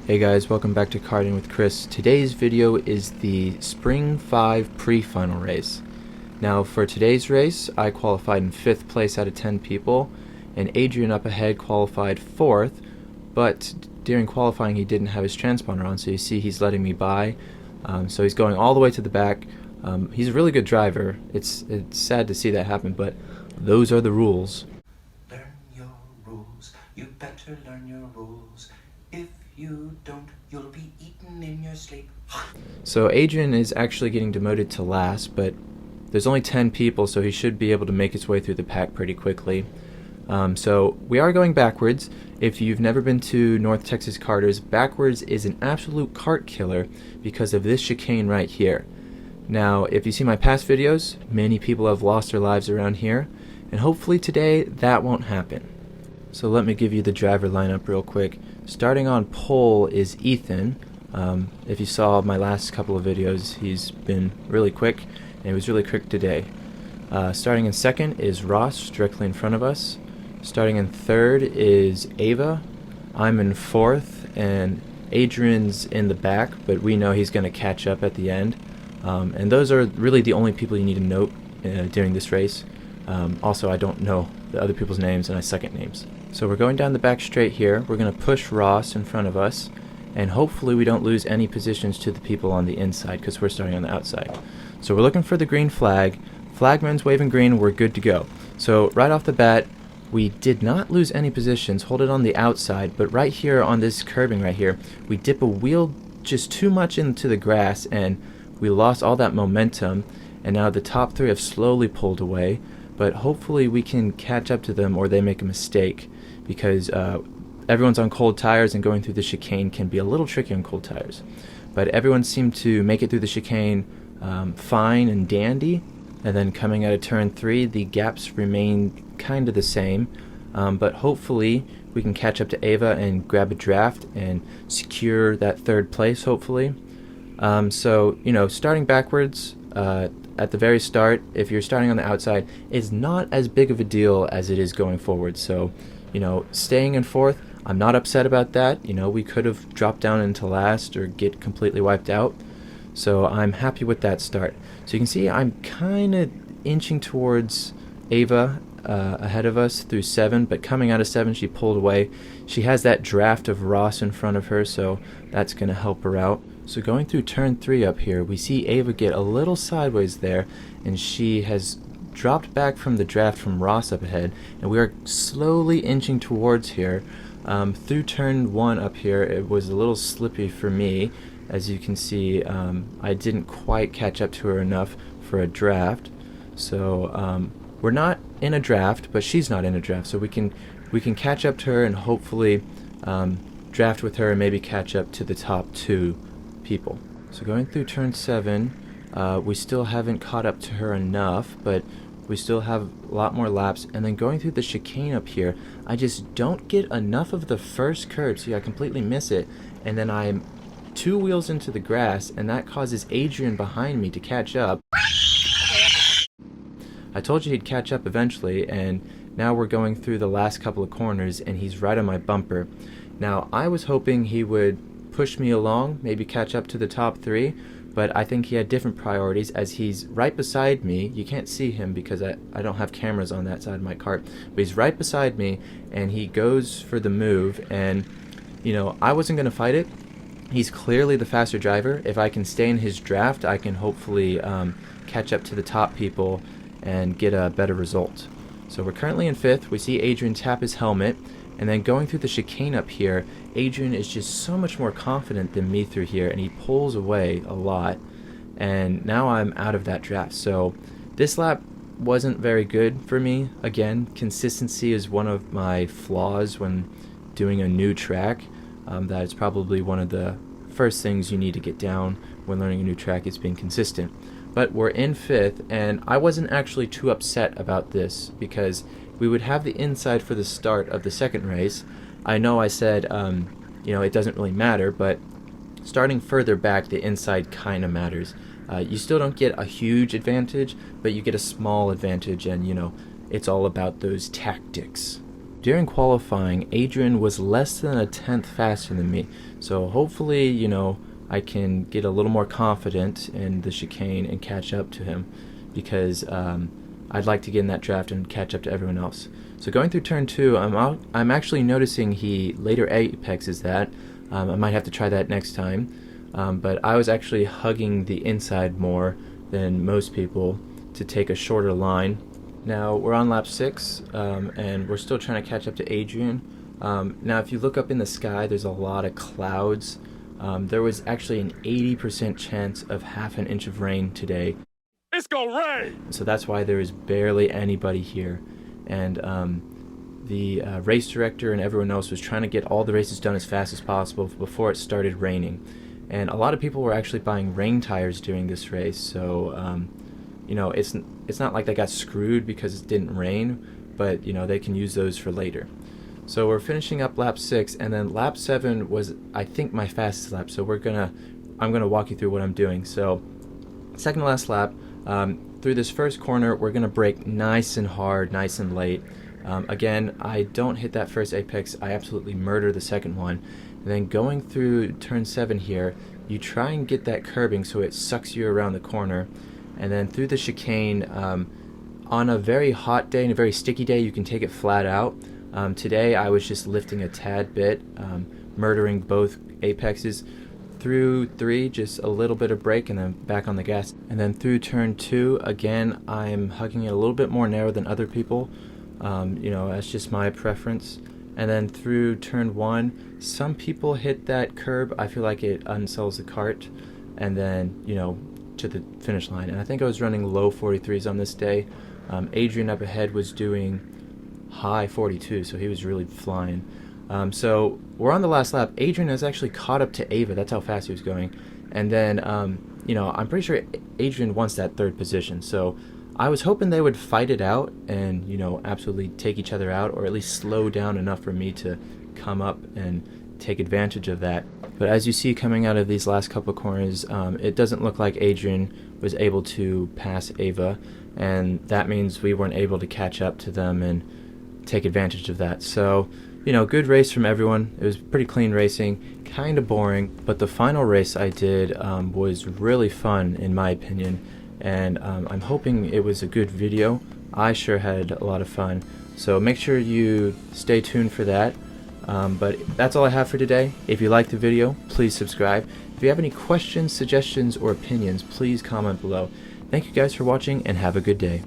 Hey guys, welcome back to Karting with Chris. Today's video is the Spring 5 pre-final race. Now for today's race, I qualified in 5th place out of 10 people, and Adrian up ahead qualified 4th, but during qualifying he didn't have his transponder on, so you see he's letting me by. So he's going all the way to the back. He's a really good driver. It's sad to see that happen, but those are the rules. Learn your rules, you better learn your rules. If you don't, you'll be eaten in your sleep. So Adrian is actually getting demoted to last, but there's only 10 people, so he should be able to make his way through the pack pretty quickly. So we are going backwards. If you've never been to North Texas Karters, backwards is an absolute kart killer because of this chicane right here. Now, if you see my past videos, many people have lost their lives around here, and hopefully today that won't happen. So let me give you the driver lineup real quick. Starting on pole is Ethan. If you saw my last couple of videos, he's been really quick, and he was really quick today. Starting in second is Ross, directly in front of us. Starting in third is Ava. I'm in fourth, and Adrian's in the back, but we know he's going to catch up at the end. And those are really the only people you need to note during this race. Also, I don't know the other people's names, and I suck at names. So we're going down the back straight here. We're going to push Ross in front of us, and hopefully we don't lose any positions to the people on the inside because we're starting on the outside. So we're looking for the green flag. Flagman's waving green, we're good to go. So right off the bat, we did not lose any positions, hold it on the outside, but right here on this curbing right here, we dip a wheel just too much into the grass and we lost all that momentum, and now the top three have slowly pulled away, but hopefully we can catch up to them or they make a mistake, because everyone's on cold tires and going through the chicane can be a little tricky on cold tires. But everyone seemed to make it through the chicane fine and dandy, and then coming out of turn 3 the gaps remain kind of the same, but hopefully we can catch up to Ava and grab a draft and secure that 3rd place hopefully. So, you know, starting backwards at the very start, if you're starting on the outside, is not as big of a deal as it is going forward. So, you know, staying in 4th, I'm not upset about that. You know, we could have dropped down into last or get completely wiped out. So I'm happy with that start. So you can see I'm kind of inching towards Ava ahead of us through 7, but coming out of 7 she pulled away. She has that draft of Ross in front of her, so that's going to help her out. So going through turn 3 up here, we see Ava get a little sideways there, and she has dropped back from the draft from Ross up ahead, and we are slowly inching towards here. Through turn 1 up here, it was a little slippy for me. As you can see, I didn't quite catch up to her enough for a draft. So we're not in a draft, but she's not in a draft, so we can catch up to her and hopefully draft with her and maybe catch up to the top 2 people. So going through turn 7, we still haven't caught up to her enough, but we still have a lot more laps. And then going through the chicane up here, I just don't get enough of the first curve, so I completely miss it, and then I'm 2 wheels into the grass, and that causes Adrian behind me to catch up. I told you he'd catch up eventually, and now we're going through the last couple of corners and he's right on my bumper. Now I was hoping he would push me along, maybe catch up to the top 3, but I think he had different priorities as he's right beside me. You can't see him because I don't have cameras on that side of my cart, but he's right beside me and he goes for the move, and you know, I wasn't going to fight it. He's clearly the faster driver. If I can stay in his draft, I can hopefully catch up to the top people and get a better result. So we're currently in 5th. We see Adrian tap his helmet, and then going through the chicane up here, Adrian is just so much more confident than me through here, and he pulls away a lot, and now I'm out of that draft. So this lap wasn't very good for me. Again, consistency is one of my flaws when doing a new track. That is probably one of the first things you need to get down when learning a new track, is being consistent. But we're in 5th, and I wasn't actually too upset about this because we would have the inside for the start of the 2nd race. I know I said, you know, it doesn't really matter, but starting further back, the inside kind of matters. You still don't get a huge advantage, but you get a small advantage, and, you know, it's all about those tactics. during qualifying, Adrian was less than a tenth faster than me. So hopefully, you know, I can get a little more confident in the chicane and catch up to him, because I'd like to get in that draft and catch up to everyone else. So going through turn 2, I'm actually noticing he later apexes that. I might have to try that next time. But I was actually hugging the inside more than most people to take a shorter line. Now we're on lap 6, and we're still trying to catch up to Adrian. Now if you look up in the sky, there's a lot of clouds. There was actually an 80% chance of half an inch of rain today. It's gonna rain! So that's why there is barely anybody here. And the race director and everyone else was trying to get all the races done as fast as possible before it started raining. And a lot of people were actually buying rain tires during this race, so you know, it's not like they got screwed because it didn't rain, but you know, they can use those for later. So we're finishing up lap 6, and then lap 7 was, I think, my fastest lap. So I'm gonna walk you through what I'm doing. So second to last lap, through this first corner, we're gonna brake nice and hard, nice and late. Again, I don't hit that first apex. I absolutely murder the second one. And then going through turn 7 here, you try and get that curbing so it sucks you around the corner. And then through the chicane, on a very hot day and a very sticky day, you can take it flat out. Today I was just lifting a tad bit, murdering both apexes. Through 3, just a little bit of brake and then back on the gas. And then through turn 2, again, I'm hugging it a little bit more narrow than other people. You know, that's just my preference. And then through turn 1, some people hit that curb. I feel like it unsells the cart, and then, you know, to the finish line. And I think I was running low 43s on this day. Adrian up ahead was doing high 42, so he was really flying. So we're on the last lap. Adrian has actually caught up to Ava. That's how fast he was going. And then, you know, I'm pretty sure Adrian wants that 3rd position. So I was hoping they would fight it out and, you know, absolutely take each other out, or at least slow down enough for me to come up and take advantage of that. But as you see coming out of these last couple of corners, it doesn't look like Adrian was able to pass Ava, and that means we weren't able to catch up to them and take advantage of that. So, you know, good race from everyone. It was pretty clean racing, kind of boring, but the final race I did was really fun in my opinion, and I'm hoping it was a good video. I sure had a lot of fun, so make sure you stay tuned for that. But that's all I have for today. If you liked the video, please subscribe. If you have any questions, suggestions, or opinions, please comment below. Thank you guys for watching, and have a good day.